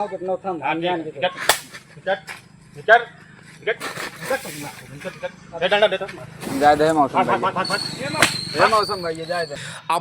आप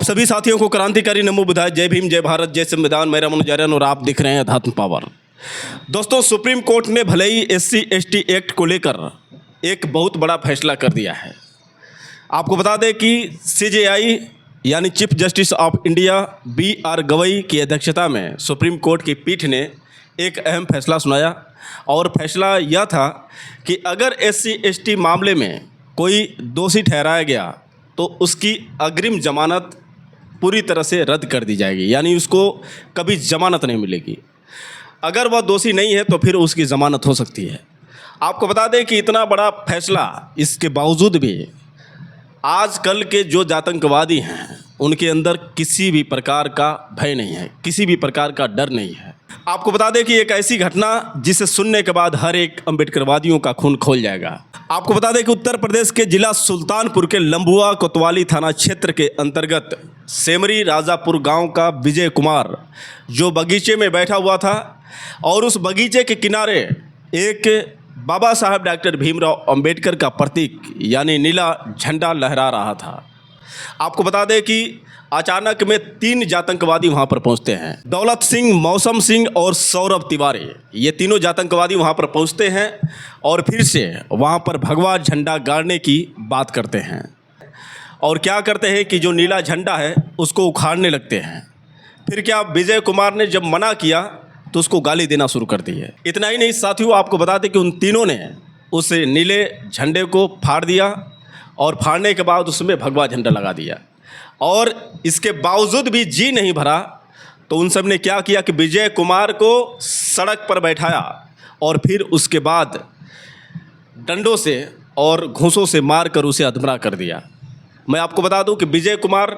सभी साथियों को क्रांतिकारी नमो बुधाय। जय भीम, जय भारत, जय संविधान। मेरा मनोज आर्यन और आप दिख रहे हैं अध्यात्म पावर। दोस्तों, सुप्रीम कोर्ट ने भले ही SC/ST एक्ट को लेकर एक बहुत बड़ा फैसला कर दिया है। आपको बता दें कि CJI यानी chief justice of India BR Gavai की अध्यक्षता में सुप्रीम कोर्ट की पीठ ने एक अहम फैसला सुनाया और फैसला यह था कि अगर SC/ST मामले में कोई दोषी ठहराया गया तो उसकी अग्रिम जमानत पूरी तरह से रद्द कर दी जाएगी, यानी उसको कभी जमानत नहीं मिलेगी। अगर वह दोषी नहीं है तो फिर उसकी ज़मानत हो सकती है। आपको बता दें कि इतना बड़ा फैसला इसके बावजूद भी आजकल के जो आतंकवादी हैं उनके अंदर किसी भी प्रकार का भय नहीं है, किसी भी प्रकार का डर नहीं है। आपको बता दें कि एक ऐसी घटना जिसे सुनने के बाद हर एक अम्बेडकरवादियों का खून खौल जाएगा। आपको बता दें कि उत्तर प्रदेश के जिला सुल्तानपुर के लंबुआ कोतवाली थाना क्षेत्र के अंतर्गत सेमरी राजापुर गांव का विजय कुमार जो बगीचे में बैठा हुआ था और उस बगीचे के किनारे एक बाबा साहब डॉक्टर भीमराव अंबेडकर का प्रतीक यानी नीला झंडा लहरा रहा था। आपको बता दें कि अचानक में 3 आतंकवादी वहां पर पहुंचते हैं। दौलत सिंह, मौसम सिंह और सौरभ तिवारी, ये तीनों आतंकवादी वहां पर पहुंचते हैं और फिर से वहां पर भगवा झंडा गाड़ने की बात करते हैं और क्या करते हैं कि जो नीला झंडा है उसको उखाड़ने लगते हैं। फिर क्या विजय कुमार ने जब मना किया तो उसको गाली देना शुरू कर दी है। इतना ही नहीं साथियों, आपको बता दें कि उन तीनों ने उस नीले झंडे को फाड़ दिया और फाड़ने के बाद उसमें भगवा झंडा लगा दिया और इसके बावजूद भी जी नहीं भरा तो उन सब ने क्या किया कि विजय कुमार को सड़क पर बैठाया और फिर उसके बाद डंडों से और घूंसों से मार कर उसे अधमरा कर दिया। मैं आपको बता दूं कि विजय कुमार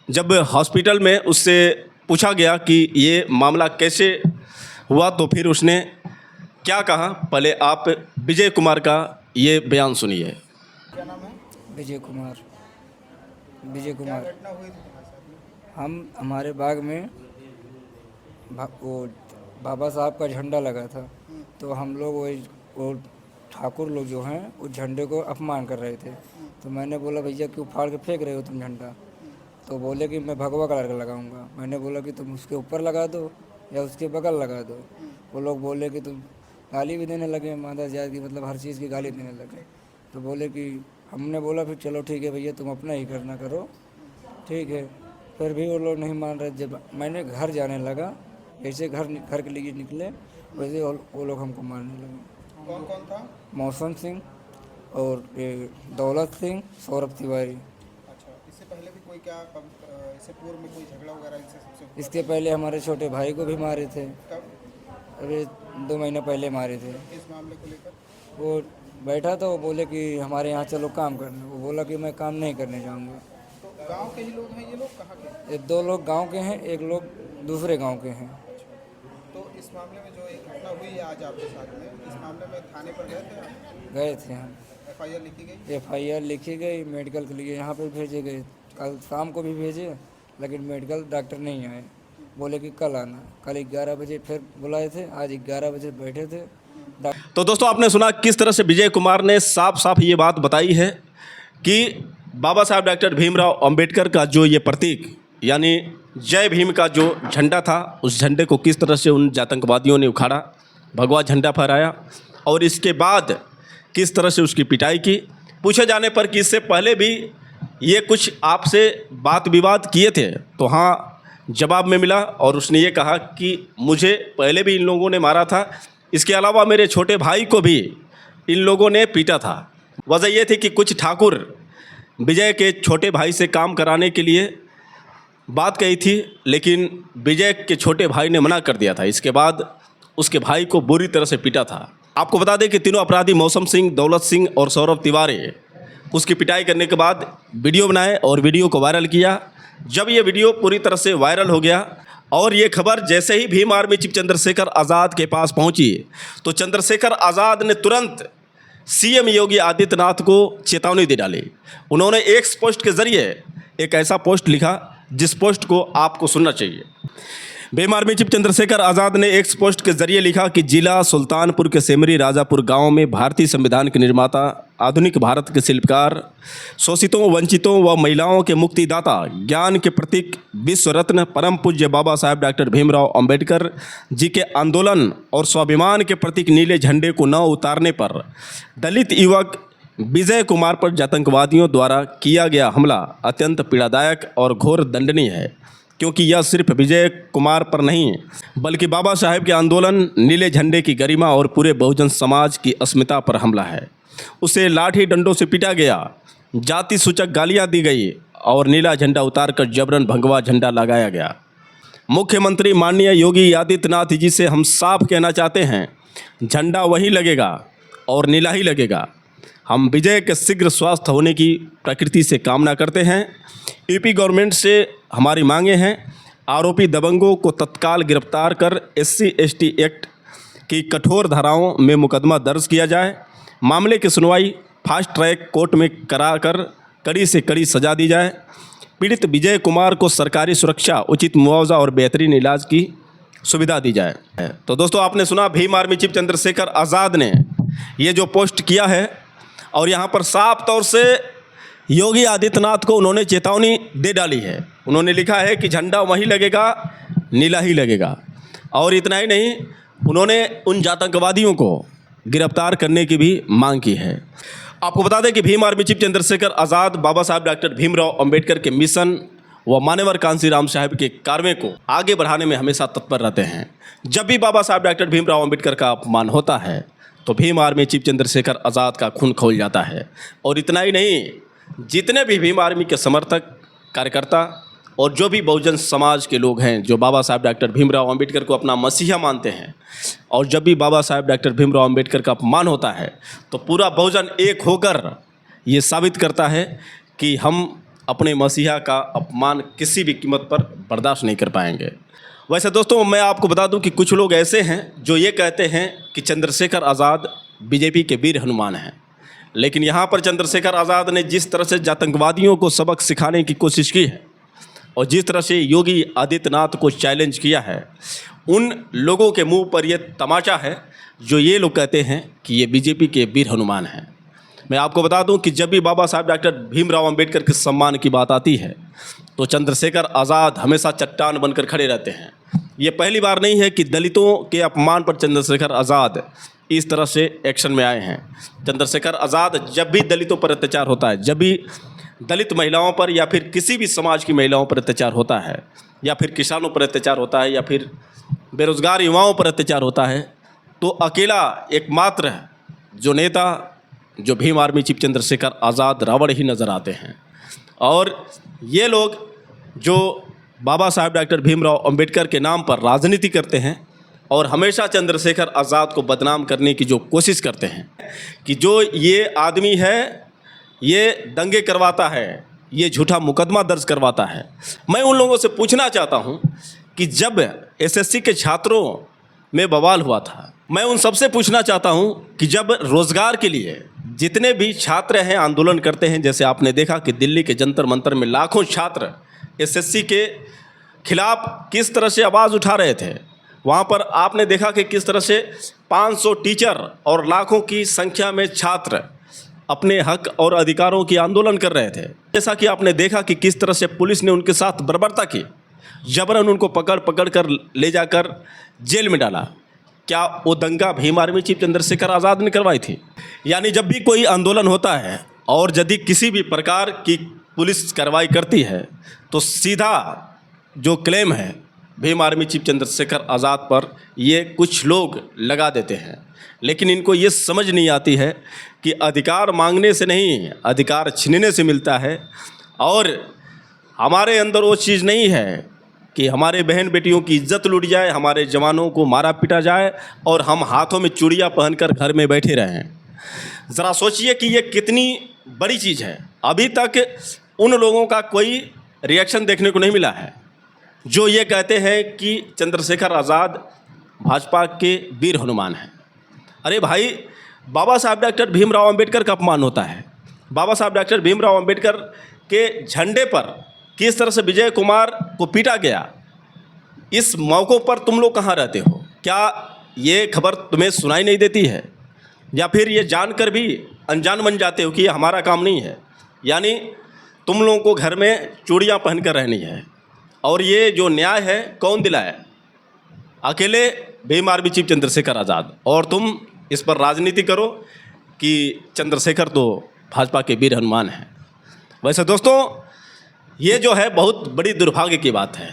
जब हॉस्पिटल में उससे पूछा गया कि ये मामला कैसे हुआ तो फिर उसने क्या कहा, पहले आप विजय कुमार का ये बयान सुनिए। क्या नाम है? विजय कुमार। क्या घटना हुई थी? हमारे बाग में वो बाबा साहब का झंडा लगा था तो हम लोग वो ठाकुर लोग जो हैं उस झंडे को अपमान कर रहे थे। तो मैंने बोला भैया क्यों फाड़ के फेंक रहे हो तुम झंडा? तो बोले कि मैं भगवा कलर का लगाऊंगा। मैंने बोला कि तुम उसके ऊपर लगा दो या उसके बगल लगा दो। वो लोग बोले कि तुम गाली भी देने लगे, माता जात की मतलब हर चीज़ की गाली देने लगे। तो बोले कि हमने बोला फिर चलो ठीक है भैया तुम अपना ही करना करो, ठीक है। फिर भी वो लोग नहीं मान रहे। जब मैंने घर जाने लगा, जैसे घर के लिए निकले वैसे वो लोग हमको मारने लगे। कौन कौन था? मौसम सिंह और दौलत सिंह, सौरभ तिवारी। अच्छा, इससे पहले भी कोई क्या इससे पूर्व में कोई झगड़ा वगैरह इनसे सबसे? इसके पहले हमारे छोटे भाई को भी मारे थे, कब? अभी 2 महीने पहले मारे थे। इस मामले को लेकर? वो बैठा था, वो बोले कि हमारे यहाँ चलो काम करने। वो बोला कि मैं काम नहीं करने जाऊँगा। तो गांव के ही लोग हैं ये लोग? कहाँ के? 2 लोग गांव के हैं, 1 लोग दूसरे गांव के हैं। तो इस मामले में जो एक घटना हुई है आज आपके साथ में, इस मामले में थाने पर गए थे आप? गए थे हम। FIR लिखी गई? FIR लिखी गई, मेडिकल के लिए यहाँ पर भेजे गए। कल शाम को भी भेजे लेकिन मेडिकल डॉक्टर नहीं आए। बोले कि कल आना। कल 11 बजे फिर बुलाए थे, आज 11 बजे बैठे थे। तो दोस्तों, आपने सुना किस तरह से विजय कुमार ने साफ साफ ये बात बताई है कि बाबा साहब डॉक्टर भीमराव अंबेडकर का जो ये प्रतीक यानी जय भीम का जो झंडा था, उस झंडे को किस तरह से उन आतंकवादियों ने उखाड़ा, भगवा झंडा फहराया और इसके बाद किस तरह से उसकी पिटाई की। पूछे जाने पर कि इससे पहले भी ये कुछ आपसे बात विवाद किए थे तो हाँ जवाब में मिला और उसने ये कहा कि मुझे पहले भी इन लोगों ने मारा था, इसके अलावा मेरे छोटे भाई को भी इन लोगों ने पीटा था। वजह ये थी कि कुछ ठाकुर विजय के छोटे भाई से काम कराने के लिए बात कही थी लेकिन विजय के छोटे भाई ने मना कर दिया था। इसके बाद उसके भाई को बुरी तरह से पीटा था। आपको बता दें कि तीनों अपराधी मौसम सिंह, दौलत सिंह और सौरभ तिवारी उसकी पिटाई करने के बाद वीडियो बनाए और वीडियो को वायरल किया। जब ये वीडियो पूरी तरह से वायरल हो गया और ये खबर जैसे ही भीम आर्मी चीफ चंद्रशेखर आज़ाद के पास पहुंची तो चंद्रशेखर आज़ाद ने तुरंत CM योगी आदित्यनाथ को चेतावनी दे डाली। उन्होंने एक्स पोस्ट के ज़रिए एक ऐसा पोस्ट लिखा जिस पोस्ट को आपको सुनना चाहिए। भीम आर्मी चीफ चंद्रशेखर आज़ाद ने एक्स पोस्ट के जरिए लिखा कि जिला सुल्तानपुर के सेमरी राजापुर गांव में भारतीय संविधान के निर्माता, आधुनिक भारत के शिल्पकार, शोषितों, वंचितों व महिलाओं के मुक्तिदाता, ज्ञान के प्रतीक, विश्व रत्न परम पूज्य बाबा साहेब डॉक्टर भीमराव अंबेडकर जी के आंदोलन और स्वाभिमान के प्रतीक नीले झंडे को न उतारने पर दलित युवक विजय कुमार पर आतंकवादियों द्वारा किया गया हमला अत्यंत पीड़ादायक और घोर दंडनीय है, क्योंकि यह सिर्फ विजय कुमार पर नहीं बल्कि बाबा साहेब के आंदोलन, नीले झंडे की गरिमा और पूरे बहुजन समाज की अस्मिता पर हमला है। उसे लाठी डंडों से पीटा गया, जाति सूचक गालियां दी गई और नीला झंडा उतारकर जबरन भगवा झंडा लगाया गया। मुख्यमंत्री माननीय योगी आदित्यनाथ जी से हम साफ कहना चाहते हैं, झंडा वहीं लगेगा और नीला ही लगेगा। हम विजय के शीघ्र स्वस्थ होने की प्रकृति से कामना करते हैं। यूपी गवर्नमेंट से हमारी मांगे हैं, आरोपी दबंगों को तत्काल गिरफ्तार कर SC/ST एक्ट की कठोर धाराओं में मुकदमा दर्ज किया जाए। मामले की सुनवाई फास्ट ट्रैक कोर्ट में कराकर कड़ी से कड़ी सजा दी जाए। पीड़ित विजय कुमार को सरकारी सुरक्षा, उचित मुआवजा और बेहतरीन इलाज की सुविधा दी जाए। तो दोस्तों, आपने सुना भीम आर्मी चीफ चंद्रशेखर आज़ाद ने ये जो पोस्ट किया है और यहाँ पर साफ तौर से योगी आदित्यनाथ को उन्होंने चेतावनी दे डाली है। उन्होंने लिखा है कि झंडा वहीं लगेगा, नीला ही लगेगा। और इतना ही नहीं, उन्होंने उन आतंकवादियों को गिरफ्तार करने की भी मांग की है। आपको बता दें कि भीम आर्मी चीफ चंद्रशेखर आज़ाद बाबा साहब डॉक्टर भीमराव अंबेडकर के मिशन व मान्यवर कांसीराम साहब के कार्य को आगे बढ़ाने में हमेशा तत्पर रहते हैं। जब भी बाबा साहब डॉक्टर भीमराव अंबेडकर का अपमान होता है तो भीम आर्मी चीफ चंद्रशेखर आज़ाद का खून खौल जाता है। और इतना ही नहीं, जितने भी भीम आर्मी के समर्थक, कार्यकर्ता और जो भी बहुजन समाज के लोग हैं जो बाबा साहब डॉक्टर भीमराव अंबेडकर को अपना मसीहा मानते हैं, और जब भी बाबा साहब डॉक्टर भीमराव अंबेडकर का अपमान होता है तो पूरा बहुजन एक होकर ये साबित करता है कि हम अपने मसीहा का अपमान किसी भी कीमत पर बर्दाश्त नहीं कर पाएंगे। वैसे दोस्तों, मैं आपको बता दूं कि कुछ लोग ऐसे हैं जो ये कहते हैं कि चंद्रशेखर आज़ाद बीजेपी के वीर हनुमान हैं, लेकिन यहाँ पर चंद्रशेखर आज़ाद ने जिस तरह से आतंकवादियों को सबक सिखाने की कोशिश की है और जिस तरह से योगी आदित्यनाथ को चैलेंज किया है, उन लोगों के मुंह पर यह तमाचा है जो ये लोग कहते हैं कि ये बीजेपी के वीर हनुमान हैं। मैं आपको बता दूं कि जब भी बाबा साहब डॉक्टर भीमराव अंबेडकर के सम्मान की बात आती है तो चंद्रशेखर आज़ाद हमेशा चट्टान बनकर खड़े रहते हैं। ये पहली बार नहीं है कि दलितों के अपमान पर चंद्रशेखर आज़ाद इस तरह से एक्शन में आए हैं। चंद्रशेखर आज़ाद जब भी दलितों पर अत्याचार होता है, जब भी दलित महिलाओं पर या फिर किसी भी समाज की महिलाओं पर अत्याचार होता है, या फिर किसानों पर अत्याचार होता है, या फिर बेरोज़गार युवाओं पर अत्याचार होता है, तो अकेला एकमात्र जो नेता, जो भीम आर्मी चीफ चंद्रशेखर आज़ाद रावण ही नज़र आते हैं। और ये लोग जो बाबा साहब डॉक्टर भीमराव अंबेडकर के नाम पर राजनीति करते हैं और हमेशा चंद्रशेखर आज़ाद को बदनाम करने की जो कोशिश करते हैं कि जो ये आदमी है ये दंगे करवाता है, ये झूठा मुकदमा दर्ज करवाता है। मैं उन लोगों से पूछना चाहता हूं कि जब SSC के छात्रों में बवाल हुआ था, मैं उन सबसे पूछना चाहता हूं कि जब रोज़गार के लिए जितने भी छात्र हैं आंदोलन करते हैं, जैसे आपने देखा कि दिल्ली के जंतर मंतर में लाखों छात्र SSC के खिलाफ किस तरह से आवाज़ उठा रहे थे, वहाँ पर आपने देखा कि किस तरह से 500 टीचर और लाखों की संख्या में छात्र अपने हक और अधिकारों की आंदोलन कर रहे थे। जैसा कि आपने देखा कि किस तरह से पुलिस ने उनके साथ बर्बरता की, जबरन उनको पकड़ कर ले जाकर जेल में डाला। क्या वो दंगा भीम आर्मी चीफ चंद्रशेखर आज़ाद ने करवाई थी? यानी जब भी कोई आंदोलन होता है और यदि किसी भी प्रकार की पुलिस कार्रवाई करती है तो सीधा जो क्लेम है भीम आर्मी चीफ चंद्रशेखर आज़ाद पर ये कुछ लोग लगा देते हैं। लेकिन इनको ये समझ नहीं आती है कि अधिकार मांगने से नहीं, अधिकार छीनने से मिलता है। और हमारे अंदर वो चीज़ नहीं है कि हमारे बहन बेटियों की इज्जत लूट जाए, हमारे जवानों को मारा पीटा जाए और हम हाथों में चूड़ियाँ पहनकर घर में बैठे रहें। ज़रा सोचिए कि ये कितनी बड़ी चीज़ है। अभी तक उन लोगों का कोई रिएक्शन देखने को नहीं मिला है जो ये कहते हैं कि चंद्रशेखर आज़ाद भाजपा के वीर हनुमान हैं। अरे भाई, बाबा साहब डॉक्टर भीमराव अंबेडकर का अपमान होता है। बाबा साहब डॉक्टर भीमराव अंबेडकर के झंडे पर किस तरह से विजय कुमार को पीटा गया, इस मौक़ों पर तुम लोग कहाँ रहते हो? क्या ये खबर तुम्हें सुनाई नहीं देती है, या फिर ये जानकर भी अनजान बन जाते हो कि ये हमारा काम नहीं है? यानी तुम लोगों को घर में चूड़ियाँ पहन कर रहनी है, और ये जो न्याय है कौन दिलाया? अकेले भीम आर्मी चीफ चंद्रशेखर आज़ाद। और तुम इस पर राजनीति करो कि चंद्रशेखर तो भाजपा के वीर हनुमान हैं। वैसे दोस्तों, ये जो है बहुत बड़ी दुर्भाग्य की बात है।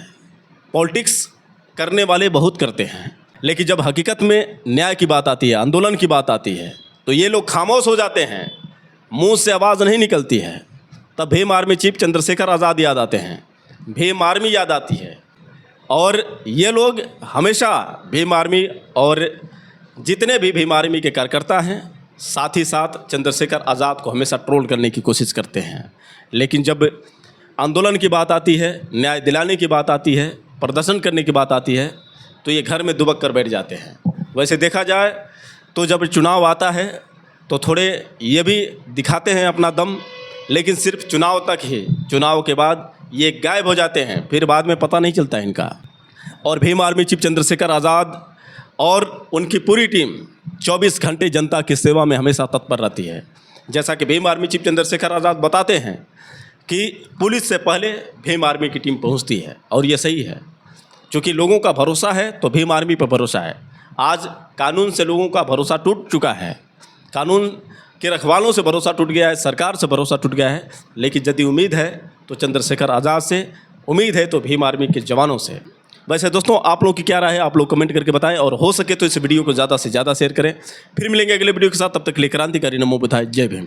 पॉलिटिक्स करने वाले बहुत करते हैं, लेकिन जब हकीकत में न्याय की बात आती है, आंदोलन की बात आती है, तो ये लोग खामोश हो जाते हैं, मुंह से आवाज़ नहीं निकलती है। तब भीम आर्मी चीफ चंद्रशेखर आज़ाद याद आते हैं, भीम आर्मी याद आती है। और ये लोग हमेशा भीम आर्मी और जितने भी भीम आर्मी के कार्यकर्ता हैं, साथ ही साथ चंद्रशेखर आज़ाद को हमेशा ट्रोल करने की कोशिश करते हैं। लेकिन जब आंदोलन की बात आती है, न्याय दिलाने की बात आती है, प्रदर्शन करने की बात आती है, तो ये घर में दुबक कर बैठ जाते हैं। वैसे देखा जाए तो जब चुनाव आता है तो थोड़े ये भी दिखाते हैं अपना दम, लेकिन सिर्फ चुनाव तक ही। चुनाव के बाद ये गायब हो जाते हैं, फिर बाद में पता नहीं चलता इनका। और भीम आर्मी चीफ चंद्रशेखर आज़ाद और उनकी पूरी टीम 24 घंटे जनता की सेवा में हमेशा तत्पर रहती है। जैसा कि भीम आर्मी चीफ चंद्रशेखर आज़ाद बताते हैं कि पुलिस से पहले भीम आर्मी की टीम पहुंचती है, और ये सही है। क्योंकि लोगों का भरोसा है तो भीम आर्मी पर भरोसा है। आज कानून से लोगों का भरोसा टूट चुका है, कानून के रखवालों से भरोसा टूट गया है, सरकार से भरोसा टूट गया है। लेकिन यदि उम्मीद है तो चंद्रशेखर आज़ाद से, उम्मीद है तो भीम आर्मी के जवानों से। वैसे दोस्तों, आप लोगों की क्या राय है, आप लोग कमेंट करके बताएं, और हो सके तो इस वीडियो को ज़्यादा से ज़्यादा शेयर करें। फिर मिलेंगे अगले वीडियो के साथ, तब तक के लिए क्रांतिकारी नमो बुधाय, जय भीम।